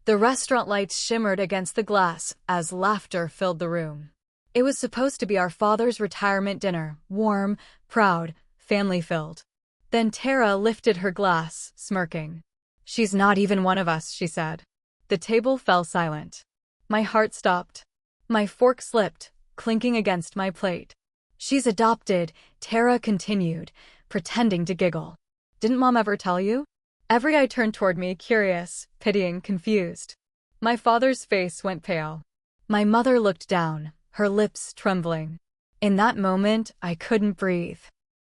The restaurant lights shimmered against the glass as laughter filled the room. It was supposed to be our father's retirement dinner, warm, proud, family-filled. Then Tara lifted her glass, smirking. "She's not even one of us," she said. The table fell silent. My heart stopped. My fork slipped, clinking against my plate. "She's adopted," Tara continued, pretending to giggle. "Didn't Mom ever tell you?" Every eye turned toward me, curious, pitying, confused. My father's face went pale. My mother looked down, her lips trembling. In that moment, I couldn't breathe.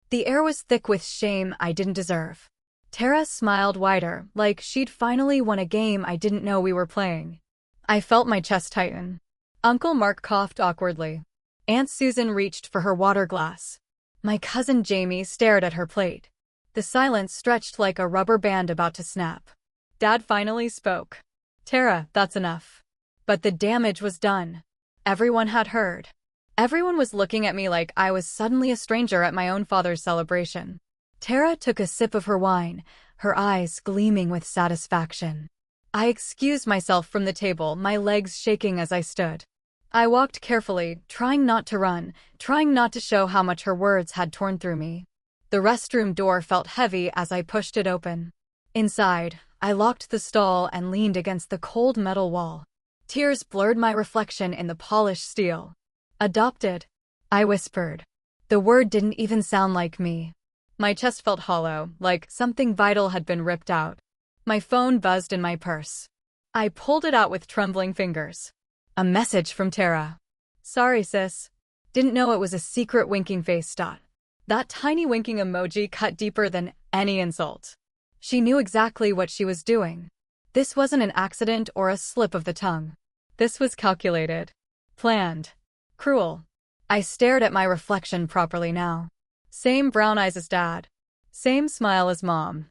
The air was thick with shame I didn't deserve. Tara smiled wider, like she'd finally won a game I didn't know we were playing. I felt my chest tighten. Uncle Mark coughed awkwardly. Aunt Susan reached for her water glass. My cousin Jamie stared at her plate. The silence stretched like a rubber band about to snap. Dad finally spoke. "Tara, that's enough." But the damage was done. Everyone had heard. Everyone was looking at me like I was suddenly a stranger at my own father's celebration. Tara took a sip of her wine, her eyes gleaming with satisfaction. I excused myself from the table, my legs shaking as I stood. I walked carefully, trying not to run, trying not to show how much her words had torn through me. The restroom door felt heavy as I pushed it open. Inside, I locked the stall and leaned against the cold metal wall. Tears blurred my reflection in the polished steel. "Adopted," I whispered. The word didn't even sound like me. My chest felt hollow, like something vital had been ripped out. My phone buzzed in my purse. I pulled it out with trembling fingers. A message from Tara. "Sorry, sis. Didn't know it was a secret winking face dot." That tiny winking emoji cut deeper than any insult. She knew exactly what she was doing. This wasn't an accident or a slip of the tongue. This was calculated. Planned. Cruel. I stared at my reflection properly now. Same brown eyes as Dad. Same smile as Mom.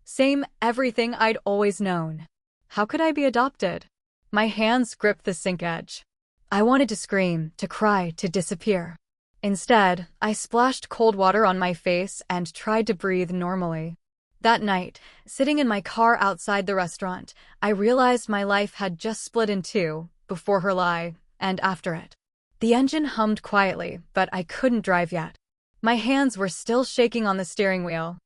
Same everything I'd always known. How could I be adopted? My hands gripped the sink edge. I wanted to scream, to cry, to disappear. Instead, I splashed cold water on my face and tried to breathe normally. That night, sitting in my car outside the restaurant, I realized my life had just split in two, before her lie, and after it. The engine hummed quietly, but I couldn't drive yet. My hands were still shaking on the steering wheel.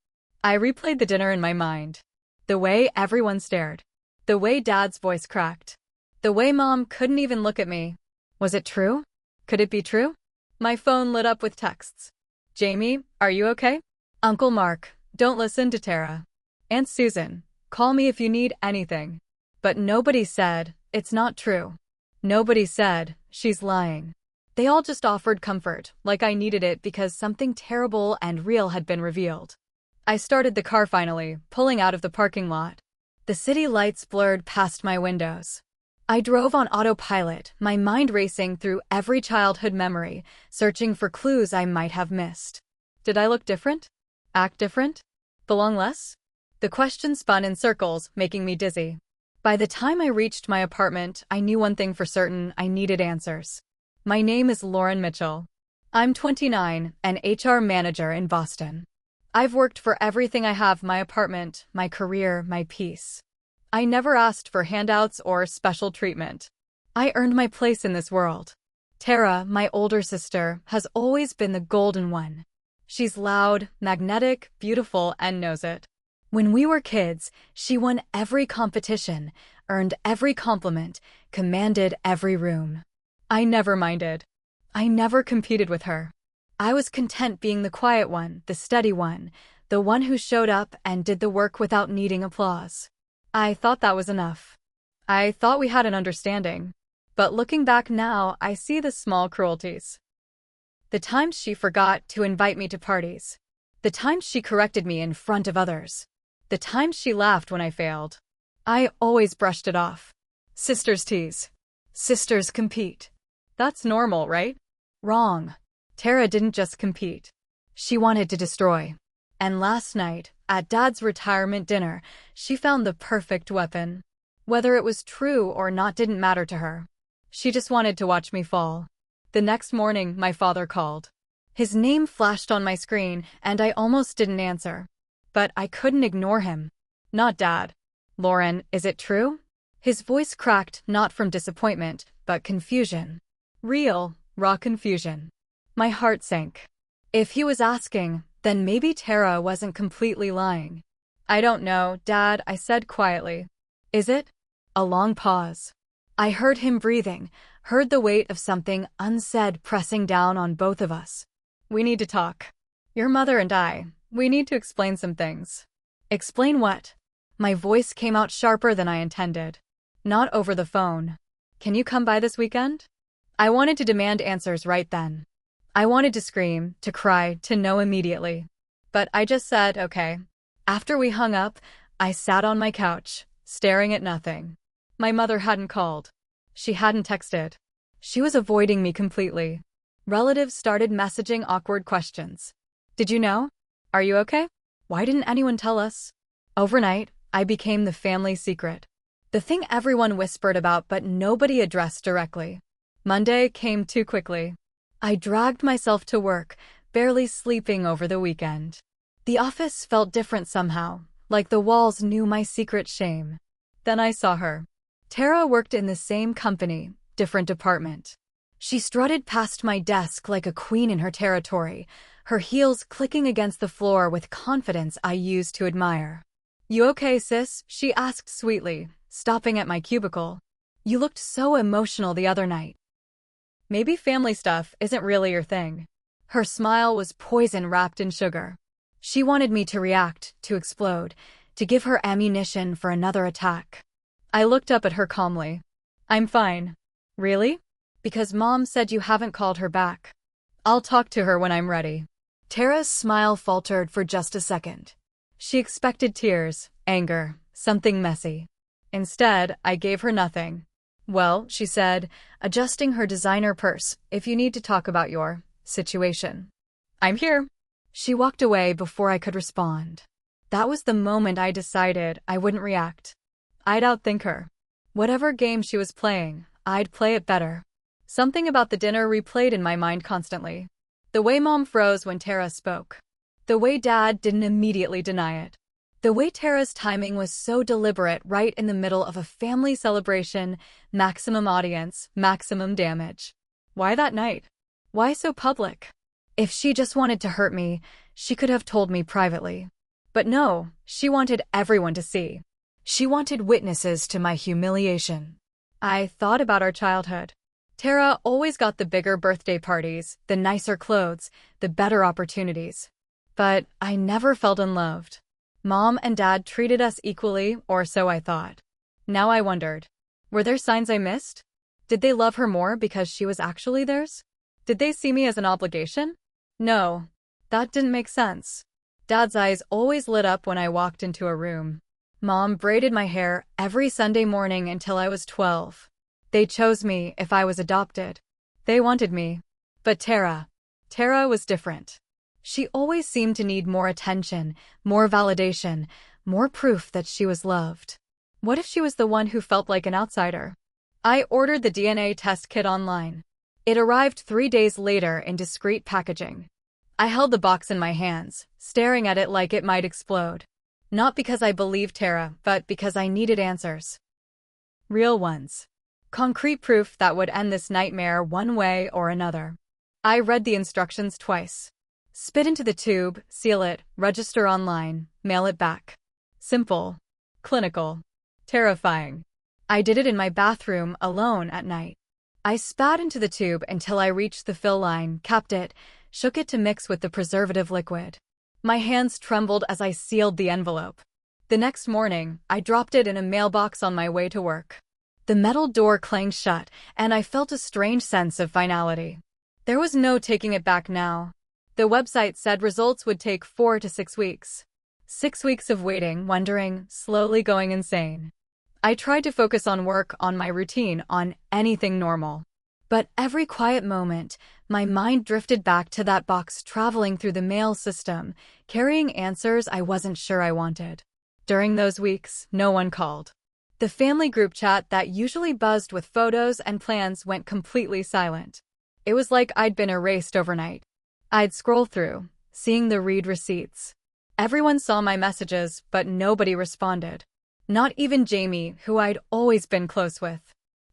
I replayed the dinner in my mind. The way everyone stared. The way Dad's voice cracked. The way Mom couldn't even look at me. Was it true? Could it be true? My phone lit up with texts. "Jamie, are you okay? Uncle Mark, don't listen to Tara. Aunt Susan, call me if you need anything." But nobody said, "It's not true." Nobody said, "She's lying." They all just offered comfort, like I needed it because something terrible and real had been revealed. I started the car finally, pulling out of the parking lot. The city lights blurred past my windows. I drove on autopilot, my mind racing through every childhood memory, searching for clues I might have missed. Did I look different? Act different? Belong less? The question spun in circles, making me dizzy. By the time I reached my apartment, I knew one thing for certain: I needed answers. My name is Lauren Mitchell. I'm 29, an HR manager in Boston. I've worked for everything I have: my apartment, my career, my peace. I never asked for handouts or special treatment. I earned my place in this world. Tara, my older sister, has always been the golden one. She's loud, magnetic, beautiful, and knows it. When we were kids, she won every competition, earned every compliment, commanded every room. I never minded. I never competed with her. I was content being the quiet one, the steady one, the one who showed up and did the work without needing applause. I thought that was enough. I thought we had an understanding. But looking back now, I see the small cruelties. The times she forgot to invite me to parties. The times she corrected me in front of others. The times she laughed when I failed. I always brushed it off. Sisters tease. Sisters compete. That's normal, right? Wrong. Tara didn't just compete. She wanted to destroy. And last night, at Dad's retirement dinner, she found the perfect weapon. Whether it was true or not didn't matter to her. She just wanted to watch me fall. The next morning, my father called. His name flashed on my screen, and I almost didn't answer. But I couldn't ignore him. Not Dad. "Lauren, is it true?" His voice cracked, not from disappointment, but confusion. Real, raw confusion. My heart sank. If he was asking, then maybe Tara wasn't completely lying. I don't know, Dad, I said quietly. Is it? A long pause. I heard him breathing, heard the weight of something unsaid pressing down on both of us. We need to talk. Your mother and I, we need to explain some things. Explain what? My voice came out sharper than I intended. Not over the phone. Can you come by this weekend? I wanted to demand answers right then. I wanted to scream, to cry, to know immediately. But I just said, okay. After we hung up, I sat on my couch, staring at nothing. My mother hadn't called. She hadn't texted. She was avoiding me completely. Relatives started messaging awkward questions. Did you know? Are you okay? Why didn't anyone tell us? Overnight, I became the family secret. The thing everyone whispered about but nobody addressed directly. Monday came too quickly. I dragged myself to work, barely sleeping over the weekend. The office felt different somehow, like the walls knew my secret shame. Then I saw her. Tara worked in the same company, different department. She strutted past my desk like a queen in her territory, her heels clicking against the floor with confidence I used to admire. You okay, sis? She asked sweetly, stopping at my cubicle. You looked so emotional the other night. Maybe family stuff isn't really your thing. Her smile was poison wrapped in sugar. She wanted me to react, to explode, to give her ammunition for another attack. I looked up at her calmly. I'm fine. Really? Because Mom said you haven't called her back. I'll talk to her when I'm ready. Tara's smile faltered for just a second. She expected tears, anger, something messy. Instead, I gave her nothing. Well, she said, adjusting her designer purse, if you need to talk about your situation. I'm here. She walked away before I could respond. That was the moment I decided I wouldn't react. I'd outthink her. Whatever game she was playing, I'd play it better. Something about the dinner replayed in my mind constantly. The way Mom froze when Tara spoke. The way Dad didn't immediately deny it. The way Tara's timing was so deliberate right in the middle of a family celebration, maximum audience, maximum damage. Why that night? Why so public? If she just wanted to hurt me, she could have told me privately. But no, she wanted everyone to see. She wanted witnesses to my humiliation. I thought about our childhood. Tara always got the bigger birthday parties, the nicer clothes, the better opportunities. But I never felt unloved. Mom and Dad treated us equally, or so I thought. Now I wondered, were there signs I missed? Did they love her more because she was actually theirs? Did they see me as an obligation? No, that didn't make sense. Dad's eyes always lit up when I walked into a room. Mom braided my hair every Sunday morning until I was 12. They chose me if I was adopted. They wanted me. But Tara was different. She always seemed to need more attention, more validation, more proof that she was loved. What if she was the one who felt like an outsider? I ordered the DNA test kit online. It arrived 3 days later in discreet packaging. I held the box in my hands, staring at it like it might explode. Not because I believed Tara, but because I needed answers. Real ones. Concrete proof that would end this nightmare one way or another. I read the instructions twice. Spit into the tube, seal it, register online, mail it back. Simple. Clinical. Terrifying. I did it in my bathroom, alone at night. I spat into the tube until I reached the fill line, capped it, shook it to mix with the preservative liquid. My hands trembled as I sealed the envelope. The next morning, I dropped it in a mailbox on my way to work. The metal door clanged shut, and I felt a strange sense of finality. There was no taking it back now. The website said results would take 4 to 6 weeks. 6 weeks of waiting, wondering, slowly going insane. I tried to focus on work, on my routine, on anything normal. But every quiet moment, my mind drifted back to that box traveling through the mail system, carrying answers I wasn't sure I wanted. During those weeks, no one called. The family group chat that usually buzzed with photos and plans went completely silent. It was like I'd been erased overnight. I'd scroll through, seeing the read receipts. Everyone saw my messages, but nobody responded. Not even Jamie, who I'd always been close with.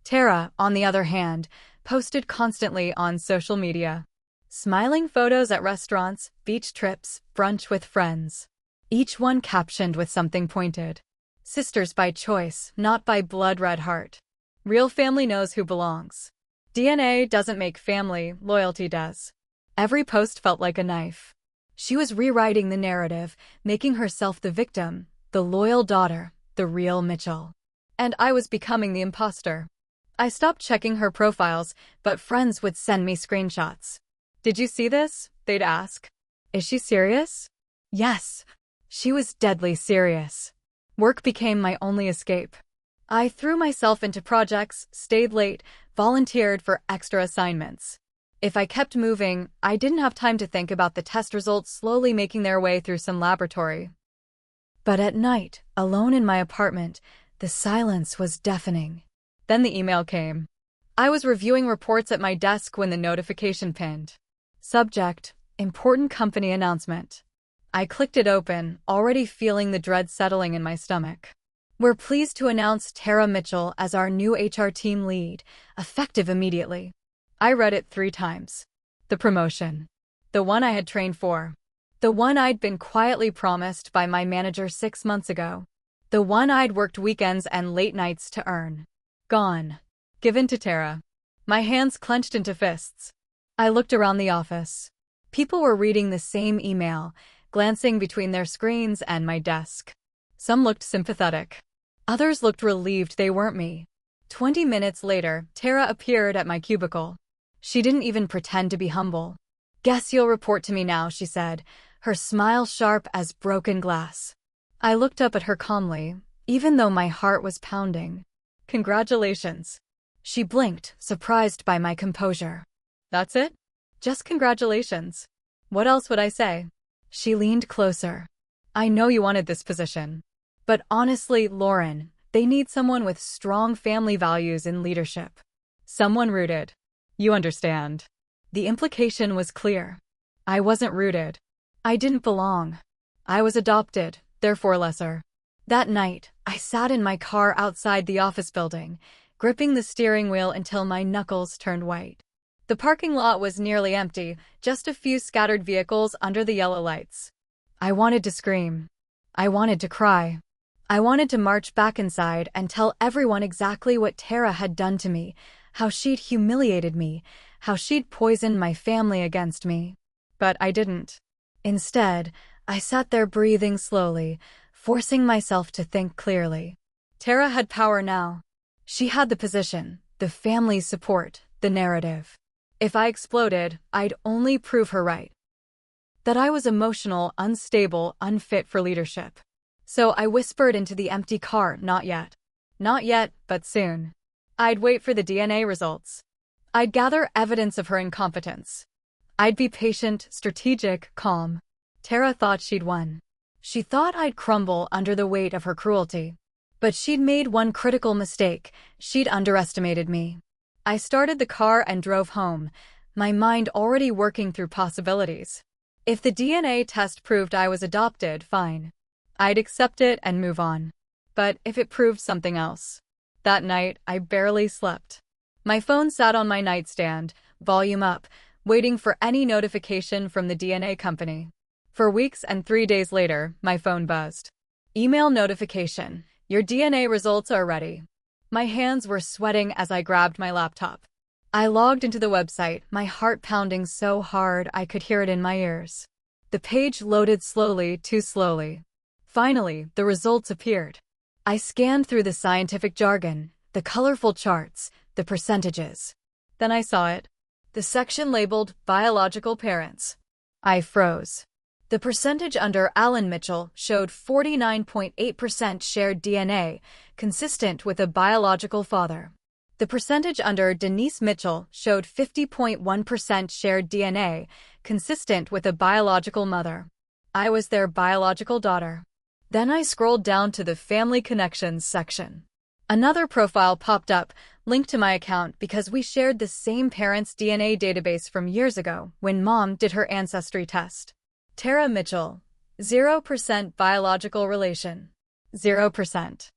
Tara, on the other hand, posted constantly on social media. Smiling photos at restaurants, beach trips, brunch with friends. Each one captioned with something pointed. Sisters by choice, not by blood red heart. Real family knows who belongs. DNA doesn't make family, loyalty does. Every post felt like a knife. She was rewriting the narrative, making herself the victim, the loyal daughter, the real Mitchell. And I was becoming the imposter. I stopped checking her profiles, but friends would send me screenshots. "Did you see this?" they'd ask. "Is she serious?" Yes. She was deadly serious. Work became my only escape. I threw myself into projects, stayed late, volunteered for extra assignments. If I kept moving, I didn't have time to think about the test results slowly making their way through some laboratory. But at night, alone in my apartment, the silence was deafening. Then the email came. I was reviewing reports at my desk when the notification pinned. Subject: Important company announcement. I clicked it open, already feeling the dread settling in my stomach. We're pleased to announce Tara Mitchell as our new HR team lead, effective immediately. I read it 3 times. The promotion. The one I had trained for. The one I'd been quietly promised by my manager 6 months ago. The one I'd worked weekends and late nights to earn. Gone. Given to Tara. My hands clenched into fists. I looked around the office. People were reading the same email, glancing between their screens and my desk. Some looked sympathetic. Others looked relieved they weren't me. 20 minutes later, Tara appeared at my cubicle. She didn't even pretend to be humble. "Guess you'll report to me now," she said, her smile sharp as broken glass. I looked up at her calmly, even though my heart was pounding. "Congratulations." She blinked, surprised by my composure. "That's it? Just congratulations. What else would I say?" She leaned closer. "I know you wanted this position. But honestly, Lauren, they need someone with strong family values in leadership. Someone rooted. You understand." The implication was clear. I wasn't rooted. I didn't belong. I was adopted, therefore lesser. That night, I sat in my car outside the office building, gripping the steering wheel until my knuckles turned white. The parking lot was nearly empty, just a few scattered vehicles under the yellow lights. I wanted to scream. I wanted to cry. I wanted to march back inside and tell everyone exactly what Tara had done to me, how she'd humiliated me, how she'd poisoned my family against me. But I didn't. Instead, I sat there breathing slowly, forcing myself to think clearly. Tara had power now. She had the position, the family's support, the narrative. If I exploded, I'd only prove her right. That I was emotional, unstable, unfit for leadership. So I whispered into the empty car, "Not yet. Not yet, but soon." I'd wait for the DNA results. I'd gather evidence of her incompetence. I'd be patient, strategic, calm. Tara thought she'd won. She thought I'd crumble under the weight of her cruelty. But she'd made one critical mistake. She'd underestimated me. I started the car and drove home, my mind already working through possibilities. If the DNA test proved I was adopted, fine. I'd accept it and move on. But if it proved something else? That night, I barely slept. My phone sat on my nightstand, volume up, waiting for any notification from the DNA company. For weeks and 3 days later, my phone buzzed. Email notification. Your DNA results are ready. My hands were sweating as I grabbed my laptop. I logged into the website, my heart pounding so hard I could hear it in my ears. The page loaded slowly, too slowly. Finally, the results appeared. I scanned through the scientific jargon, the colorful charts, the percentages. Then I saw it. The section labeled biological parents. I froze. The percentage under Alan Mitchell showed 49.8% shared DNA, consistent with a biological father. The percentage under Denise Mitchell showed 50.1% shared DNA, consistent with a biological mother. I was their biological daughter. Then I scrolled down to the Family Connections section. Another profile popped up, linked to my account because we shared the same parents' DNA database from years ago when Mom did her ancestry test. Tara Mitchell, 0% biological relation. 0%.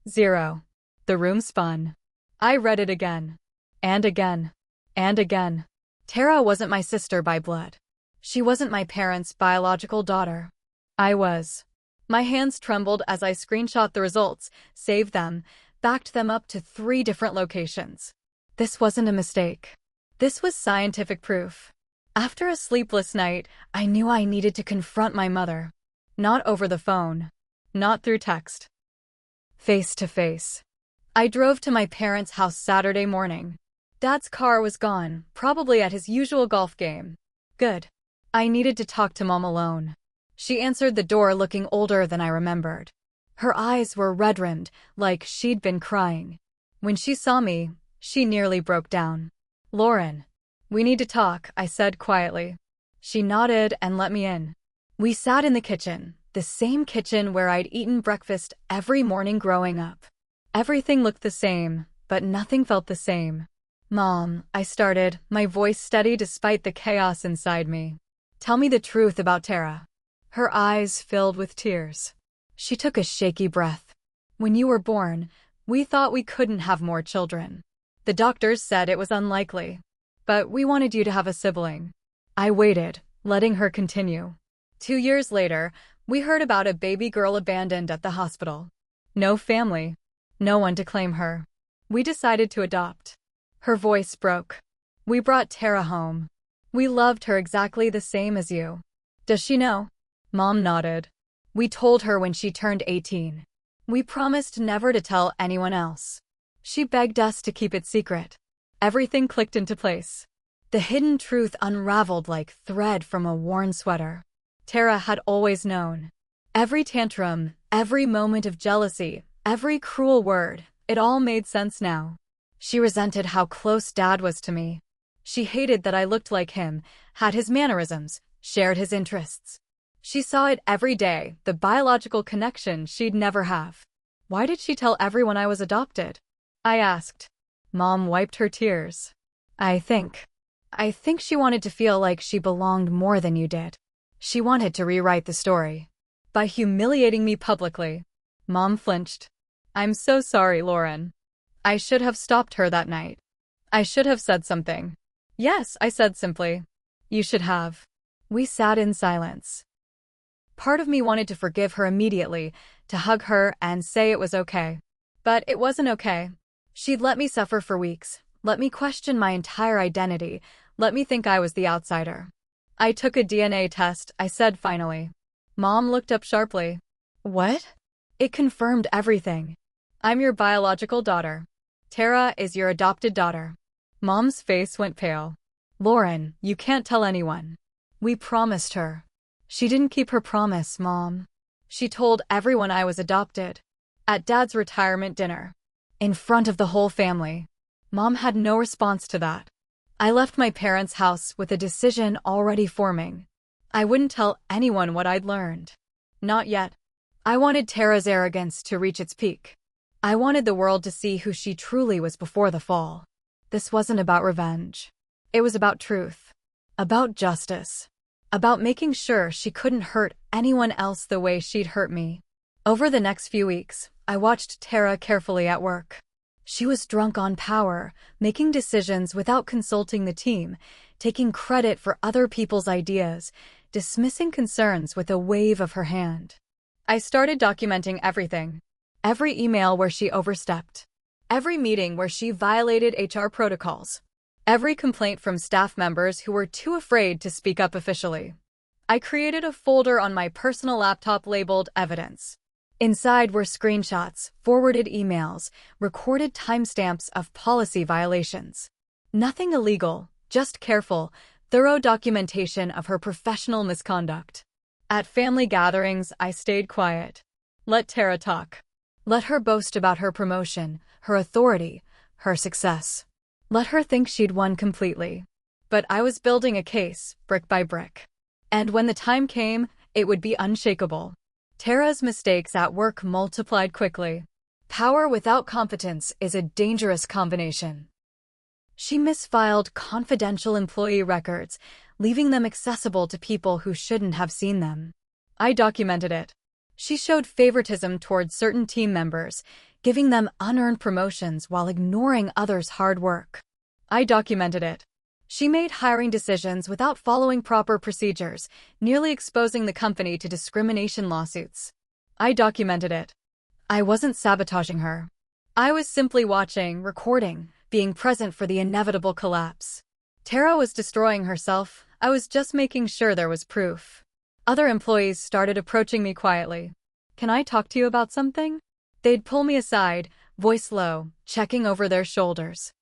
0. The room spun. I read it again. And again. And again. Tara wasn't my sister by blood. She wasn't my parents' biological daughter. I was. My hands trembled as I screenshot the results, saved them, backed them up to 3 different locations. This wasn't a mistake. This was scientific proof. After a sleepless night, I knew I needed to confront my mother. Not over the phone. Not through text. Face to face. I drove to my parents' house Saturday morning. Dad's car was gone, probably at his usual golf game. Good. I needed to talk to Mom alone. She answered the door looking older than I remembered. Her eyes were red-rimmed, like she'd been crying. When she saw me, she nearly broke down. "Lauren, we need to talk," I said quietly. She nodded and let me in. We sat in the kitchen, the same kitchen where I'd eaten breakfast every morning growing up. Everything looked the same, but nothing felt the same. "Mom," I started, my voice steady despite the chaos inside me. "Tell me the truth about Tara." Her eyes filled with tears. She took a shaky breath. "When you were born, we thought we couldn't have more children. The doctors said it was unlikely. But we wanted you to have a sibling." I waited, letting her continue. 2 years later, we heard about a baby girl abandoned at the hospital. No family. No one to claim her. We decided to adopt. Her voice broke. "We brought Tara home. We loved her exactly the same as you. Does she know?" Mom nodded. "We told her when she turned 18. We promised never to tell anyone else. She begged us to keep it secret." Everything clicked into place. The hidden truth unraveled like thread from a worn sweater. Tara had always known. Every tantrum, every moment of jealousy, every cruel word, it all made sense now. She resented how close Dad was to me. She hated that I looked like him, had his mannerisms, shared his interests. She saw it every day, the biological connection she'd never have. "Why did she tell everyone I was adopted?" I asked. Mom wiped her tears. I think she wanted to feel like she belonged more than you did. She wanted to rewrite the story. By humiliating me publicly." Mom flinched. "I'm so sorry, Lauren. I should have stopped her that night. I should have said something." "Yes," I said simply. "You should have." We sat in silence. Part of me wanted to forgive her immediately, to hug her and say it was okay. But it wasn't okay. She'd let me suffer for weeks, let me question my entire identity, let me think I was the outsider. "I took a DNA test," I said finally. Mom looked up sharply. "What?" "It confirmed everything. I'm your biological daughter. Tara is your adopted daughter." Mom's face went pale. "Lauren, you can't tell anyone. We promised her." "She didn't keep her promise, Mom. She told everyone I was adopted. At Dad's retirement dinner. In front of the whole family." Mom had no response to that. I left my parents' house with a decision already forming. I wouldn't tell anyone what I'd learned. Not yet. I wanted Tara's arrogance to reach its peak. I wanted the world to see who she truly was before the fall. This wasn't about revenge. It was about truth. About justice. About making sure she couldn't hurt anyone else the way she'd hurt me. Over the next few weeks, I watched Tara carefully at work. She was drunk on power, making decisions without consulting the team, taking credit for other people's ideas, dismissing concerns with a wave of her hand. I started documenting everything. Every email where she overstepped. Every meeting where she violated HR protocols. Every complaint from staff members who were too afraid to speak up officially. I created a folder on my personal laptop labeled Evidence. Inside were screenshots, forwarded emails, recorded timestamps of policy violations. Nothing illegal, just careful, thorough documentation of her professional misconduct. At family gatherings, I stayed quiet. Let Tara talk. Let her boast about her promotion, her authority, her success. Let her think she'd won completely. But I was building a case, brick by brick. And when the time came, it would be unshakable. Tara's mistakes at work multiplied quickly. Power without competence is a dangerous combination. She misfiled confidential employee records, leaving them accessible to people who shouldn't have seen them. I documented it. She showed favoritism towards certain team members, giving them unearned promotions while ignoring others' hard work. I documented it. She made hiring decisions without following proper procedures, nearly exposing the company to discrimination lawsuits. I documented it. I wasn't sabotaging her. I was simply watching, recording, being present for the inevitable collapse. Tara was destroying herself. I was just making sure there was proof. Other employees started approaching me quietly. "Can I talk to you about something?" They'd pull me aside, voice low, checking over their shoulders.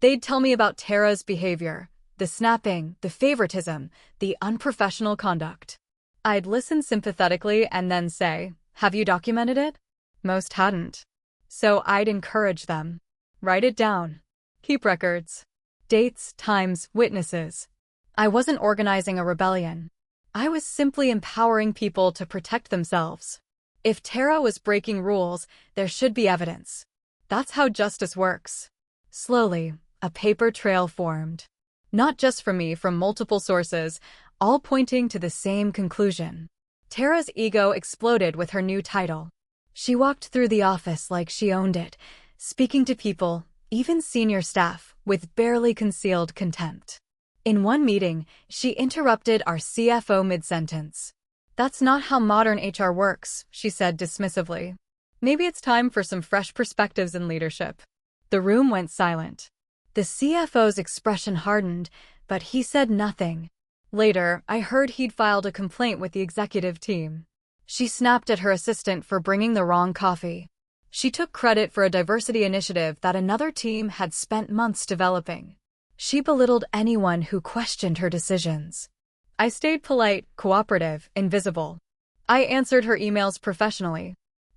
They'd tell me about Tara's behavior, the snapping, the favoritism, the unprofessional conduct. I'd listen sympathetically and then say, "Have you documented it?" Most hadn't. So I'd encourage them. Write it down. Keep records. Dates, times, witnesses. I wasn't organizing a rebellion. I was simply empowering people to protect themselves. If Tara was breaking rules, there should be evidence. That's how justice works. Slowly, a paper trail formed. Not just from me, from multiple sources, all pointing to the same conclusion. Tara's ego exploded with her new title. She walked through the office like she owned it, speaking to people, even senior staff, with barely concealed contempt. In one meeting, she interrupted our CFO mid-sentence. "That's not how modern HR works," she said dismissively. "Maybe it's time for some fresh perspectives in leadership." The room went silent. The CFO's expression hardened, but he said nothing. Later, I heard he'd filed a complaint with the executive team. She snapped at her assistant for bringing the wrong coffee. She took credit for a diversity initiative that another team had spent months developing. She belittled anyone who questioned her decisions. I stayed polite, cooperative, invisible. I answered her emails professionally.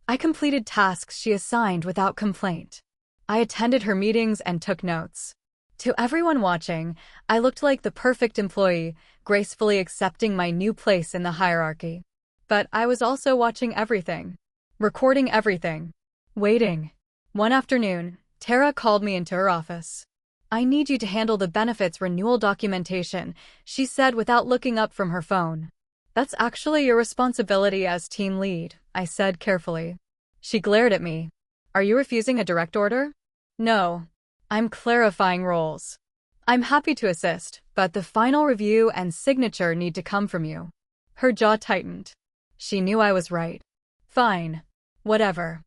I completed tasks she assigned without complaint. I attended her meetings and took notes. To everyone watching, I looked like the perfect employee, gracefully accepting my new place in the hierarchy. But I was also watching everything, recording everything, waiting. One afternoon, Tara called me into her office. "I need you to handle the benefits renewal documentation," she said without looking up from her phone. "That's actually your responsibility as team lead," I said carefully. She glared at me. "Are you refusing a direct order?" "No. I'm clarifying roles. I'm happy to assist, but the final review and signature need to come from you." Her jaw tightened. She knew I was right. Fine. Whatever.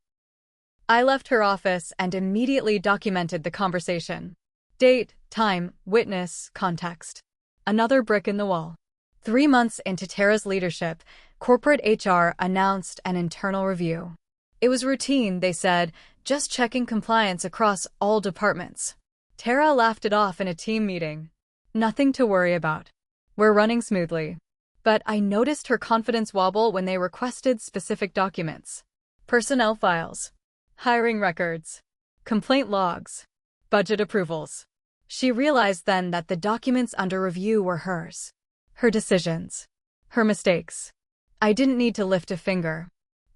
I left her office and immediately documented the conversation. Date, time, witness, context. Another brick in the wall. 3 months into Tara's leadership, corporate HR announced an internal review. It was routine, they said, just checking compliance across all departments. Tara laughed it off in a team meeting. "Nothing to worry about. We're running smoothly." But I noticed her confidence wobble when they requested specific documents. Personnel files. Hiring records. Complaint logs. Budget approvals. She realized then that the documents under review were hers. Her decisions. Her mistakes. I didn't need to lift a finger.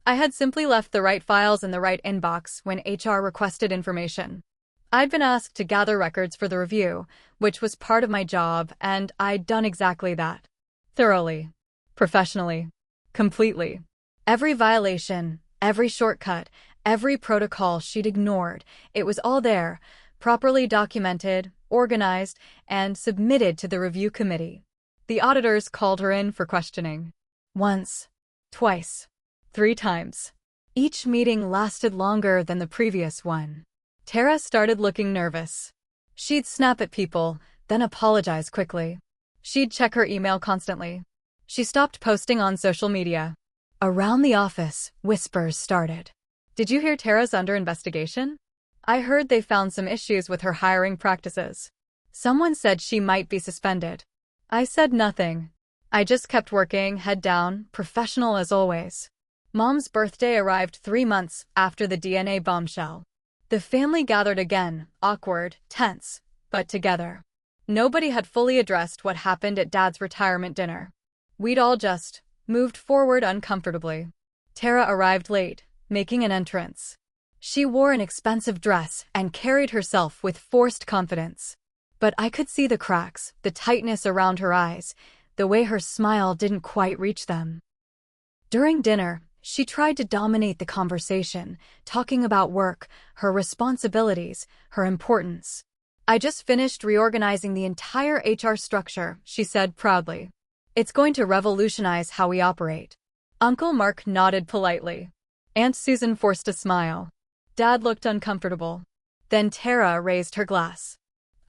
I had simply left the right files in the right inbox when HR requested information. I'd been asked to gather records for the review, which was part of my job, and I'd done exactly that. Thoroughly. Professionally. Completely. Every violation, every shortcut, every protocol she'd ignored, it was all there, properly documented, organized, and submitted to the review committee. The auditors called her in for questioning. Once. Twice. 3 times. Each meeting lasted longer than the previous one. Tara started looking nervous. She'd snap at people, then apologize quickly. She'd check her email constantly. She stopped posting on social media. Around the office, whispers started. "Did you hear Tara's under investigation? I heard they found some issues with her hiring practices. Someone said she might be suspended." I said nothing. I just kept working, head down, professional as always. Mom's birthday arrived 3 months after the DNA bombshell. The family gathered again, awkward, tense, but together. Nobody had fully addressed what happened at Dad's retirement dinner. We'd all just moved forward uncomfortably. Tara arrived late, making an entrance. She wore an expensive dress and carried herself with forced confidence. But I could see the cracks, the tightness around her eyes, the way her smile didn't quite reach them. During dinner, She tried to dominate the conversation, talking about work, her responsibilities, her importance. "I just finished reorganizing the entire HR structure," she said proudly. "It's going to revolutionize how we operate." Uncle Mark nodded politely. Aunt Susan forced a smile. Dad looked uncomfortable. Then Tara raised her glass.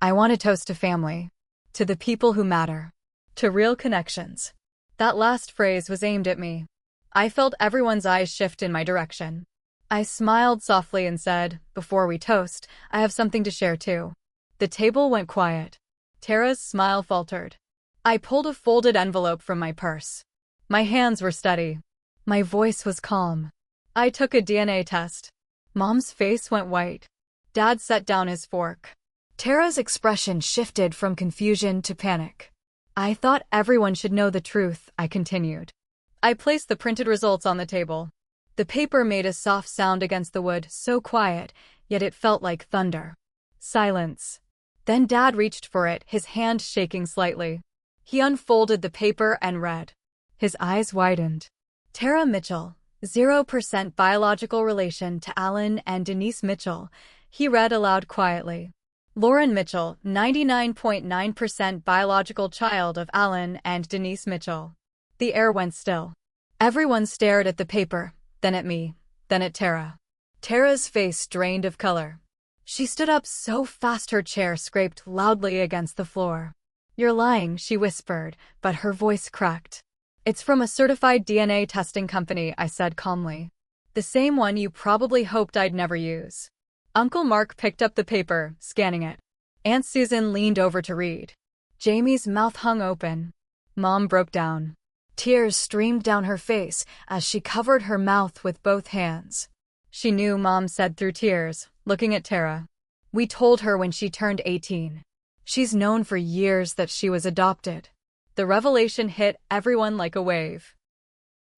"I want to toast to family. To the people who matter. To real connections." That last phrase was aimed at me. I felt everyone's eyes shift in my direction. I smiled softly and said, "Before we toast, I have something to share too." The table went quiet. Tara's smile faltered. I pulled a folded envelope from my purse. My hands were steady. My voice was calm. "I took a DNA test." Mom's face went white. Dad set down his fork. Tara's expression shifted from confusion to panic. "I thought everyone should know the truth," I continued. I placed the printed results on the table. The paper made a soft sound against the wood, so quiet, yet it felt like thunder. Silence. Then Dad reached for it, his hand shaking slightly. He unfolded the paper and read. His eyes widened. "Tara Mitchell, 0% biological relation to Alan and Denise Mitchell," he read aloud quietly. "Lauren Mitchell, 99.9% biological child of Alan and Denise Mitchell." The air went still. Everyone stared at the paper, then at me, then at Tara. Tara's face drained of color. She stood up so fast her chair scraped loudly against the floor. "You're lying," she whispered, but her voice cracked. "It's from a certified DNA testing company," I said calmly. "The same one you probably hoped I'd never use." Uncle Mark picked up the paper, scanning it. Aunt Susan leaned over to read. Jamie's mouth hung open. Mom broke down. Tears streamed down her face as she covered her mouth with both hands. "She knew," Mom said through tears, looking at Tara. "We told her when she turned 18. She's known for years that she was adopted." The revelation hit everyone like a wave.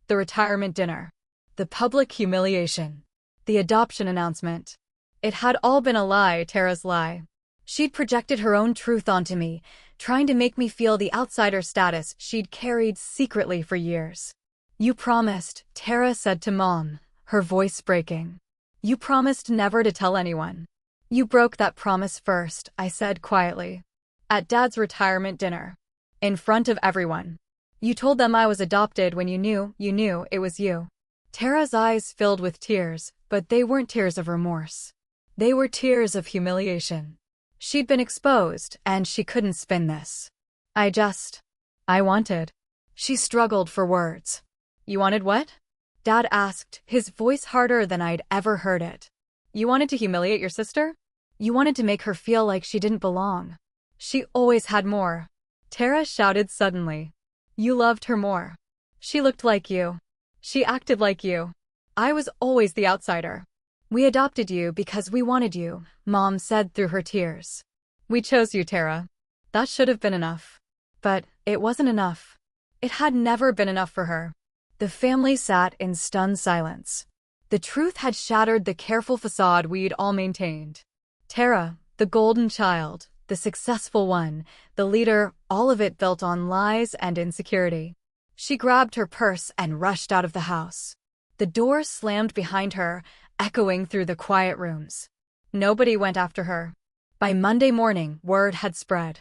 The retirement dinner. The public humiliation. The adoption announcement. It had all been a lie, Tara's lie. She'd projected her own truth onto me, trying to make me feel the outsider status she'd carried secretly for years. "You promised," Tara said to Mom, her voice breaking. "You promised never to tell anyone." "You broke that promise first," I said quietly. "At Dad's retirement dinner. In front of everyone. You told them I was adopted when you knew it was you." Tara's eyes filled with tears, but they weren't tears of remorse. They were tears of humiliation. She'd been exposed, and she couldn't spin this. I wanted. She struggled for words. "You wanted what?" Dad asked, his voice harder than I'd ever heard it. "You wanted to humiliate your sister? You wanted to make her feel like she didn't belong. She always had more." Tara shouted suddenly. "You loved her more. She looked like you. She acted like you. I was always the outsider. We adopted you because we wanted you," Mom said through her tears. "We chose you, Tara. That should have been enough." But it wasn't enough. It had never been enough for her. The family sat in stunned silence. The truth had shattered the careful facade we'd all maintained. Tara, the golden child, the successful one, the leader, all of it built on lies and insecurity. She grabbed her purse and rushed out of the house. The door slammed behind her, echoing through the quiet rooms. Nobody went after her. By Monday morning, word had spread.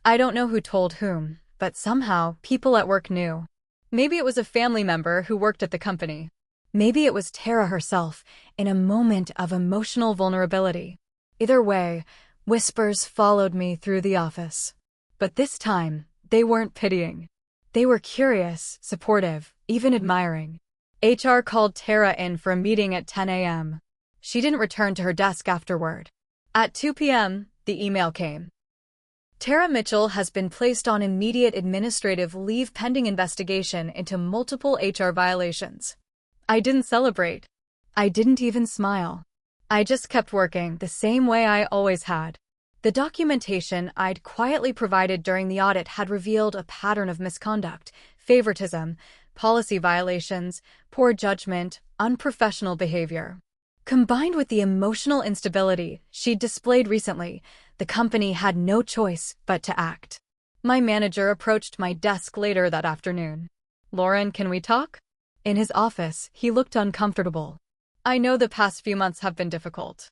I don't know who told whom, but somehow people at work knew. Maybe it was a family member who worked at the company. Maybe it was Tara herself, in a moment of emotional vulnerability. Either way, whispers followed me through the office. But this time, they weren't pitying. They were curious, supportive, even admiring. HR called Tara in for a meeting at 10 a.m. She didn't return to her desk afterward. At 2 p.m., the email came. "Tara Mitchell has been placed on immediate administrative leave pending investigation into multiple HR violations." I didn't celebrate. I didn't even smile. I just kept working the same way I always had. The documentation I'd quietly provided during the audit had revealed a pattern of misconduct, favoritism, policy violations, poor judgment, unprofessional behavior. Combined with the emotional instability she'd displayed recently, the company had no choice but to act. My manager approached my desk later that afternoon. "Lauren, can we talk?" In his office, he looked uncomfortable. I know the past few months have been difficult.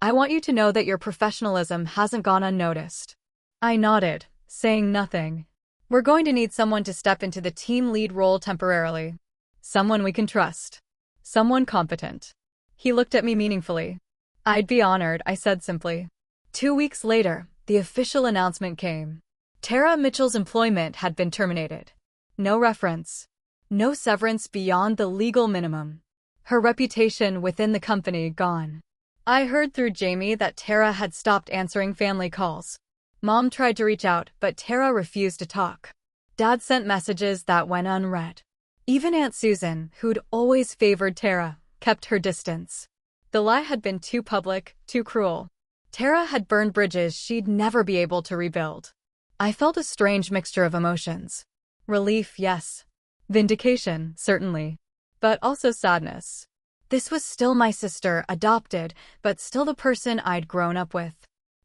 I want you to know that your professionalism hasn't gone unnoticed. I nodded, saying nothing. We're going to need someone to step into the team lead role temporarily. Someone we can trust. Someone competent. He looked at me meaningfully. I'd be honored, I said simply. 2 weeks later, the official announcement came. Tara Mitchell's employment had been terminated. No reference. No severance beyond the legal minimum. Her reputation within the company gone. I heard through Jamie that Tara had stopped answering family calls. Mom tried to reach out, but Tara refused to talk. Dad sent messages that went unread. Even Aunt Susan, who'd always favored Tara, kept her distance. The lie had been too public, too cruel. Tara had burned bridges she'd never be able to rebuild. I felt a strange mixture of emotions. Relief, yes. Vindication, certainly. But also sadness. This was still my sister, adopted, but still the person I'd grown up with.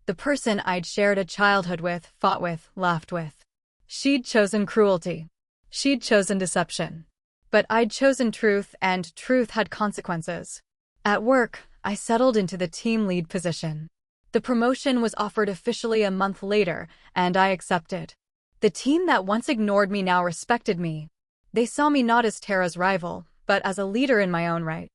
The person I'd shared a childhood with, fought with, laughed with. She'd chosen cruelty. She'd chosen deception. But I'd chosen truth, and truth had consequences. At work, I settled into the team lead position. The promotion was offered officially a month later, and I accepted. The team that once ignored me now respected me. They saw me not as Tara's rival, but as a leader in my own right.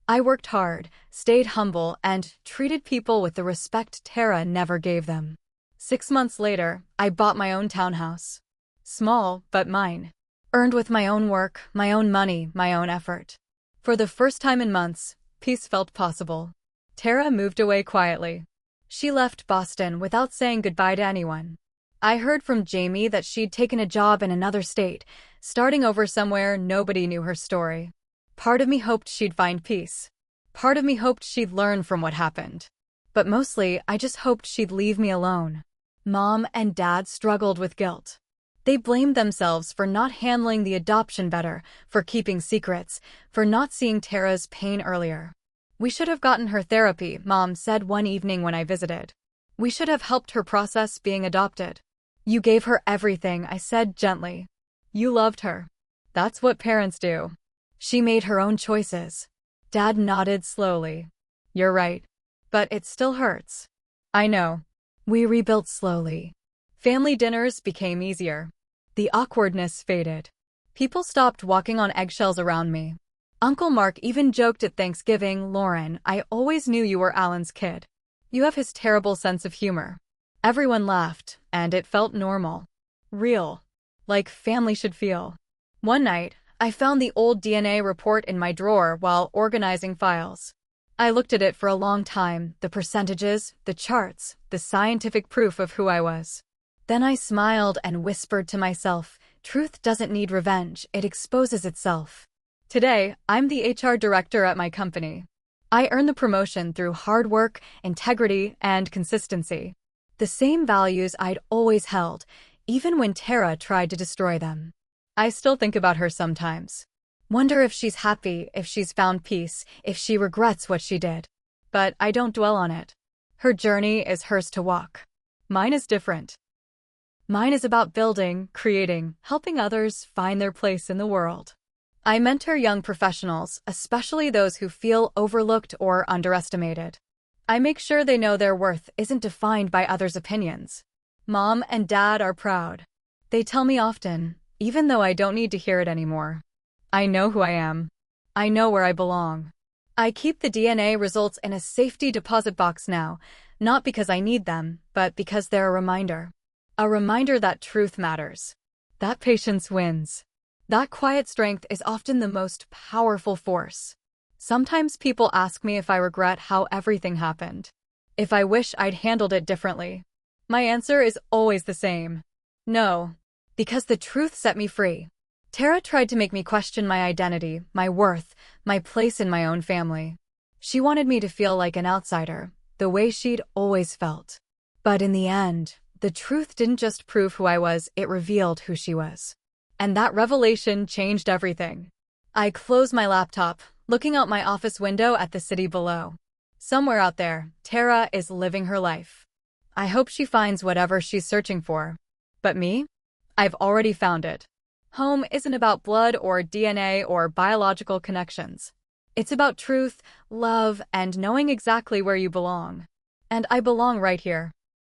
I worked hard, stayed humble, and treated people with the respect Tara never gave them. 6 months later, I bought my own townhouse. Small, but mine. Earned with my own work, my own money, my own effort. For the first time in months, peace felt possible. Tara moved away quietly. She left Boston without saying goodbye to anyone. I heard from Jamie that she'd taken a job in another state, starting over somewhere nobody knew her story. Part of me hoped she'd find peace. Part of me hoped she'd learn from what happened. But mostly, I just hoped she'd leave me alone. Mom and Dad struggled with guilt. They blamed themselves for not handling the adoption better, for keeping secrets, for not seeing Tara's pain earlier. We should have gotten her therapy, Mom said one evening when I visited. We should have helped her process being adopted. You gave her everything, I said gently. You loved her. That's what parents do. She made her own choices. Dad nodded slowly. You're right. But it still hurts. I know. We rebuilt slowly. Family dinners became easier. The awkwardness faded. People stopped walking on eggshells around me. Uncle Mark even joked at Thanksgiving, Lauren, I always knew you were Alan's kid. You have his terrible sense of humor. Everyone laughed, and it felt normal. Real. Like family should feel. One night, I found the old DNA report in my drawer while organizing files. I looked at it for a long time, the percentages, the charts, the scientific proof of who I was. Then I smiled and whispered to myself, truth doesn't need revenge, it exposes itself. Today, I'm the HR director at my company. I earned the promotion through hard work, integrity, and consistency. The same values I'd always held, even when Tara tried to destroy them. I still think about her sometimes. Wonder if she's happy, if she's found peace, if she regrets what she did. But I don't dwell on it. Her journey is hers to walk. Mine is different. Mine is about building, creating, helping others find their place in the world. I mentor young professionals, especially those who feel overlooked or underestimated. I make sure they know their worth isn't defined by others' opinions. Mom and Dad are proud. They tell me often, even though I don't need to hear it anymore. I know who I am. I know where I belong. I keep the DNA results in a safety deposit box now, not because I need them, but because they're a reminder. A reminder that truth matters. That patience wins. That quiet strength is often the most powerful force. Sometimes people ask me if I regret how everything happened. If I wish I'd handled it differently. My answer is always the same. No. Because the truth set me free. Tara tried to make me question my identity, my worth, my place in my own family. She wanted me to feel like an outsider, the way she'd always felt. But in the end, the truth didn't just prove who I was, it revealed who she was. And that revelation changed everything. I closed my laptop, looking out my office window at the city below. Somewhere out there, Tara is living her life. I hope she finds whatever she's searching for. But me? I've already found it. Home isn't about blood or DNA or biological connections. It's about truth, love, and knowing exactly where you belong. And I belong right here.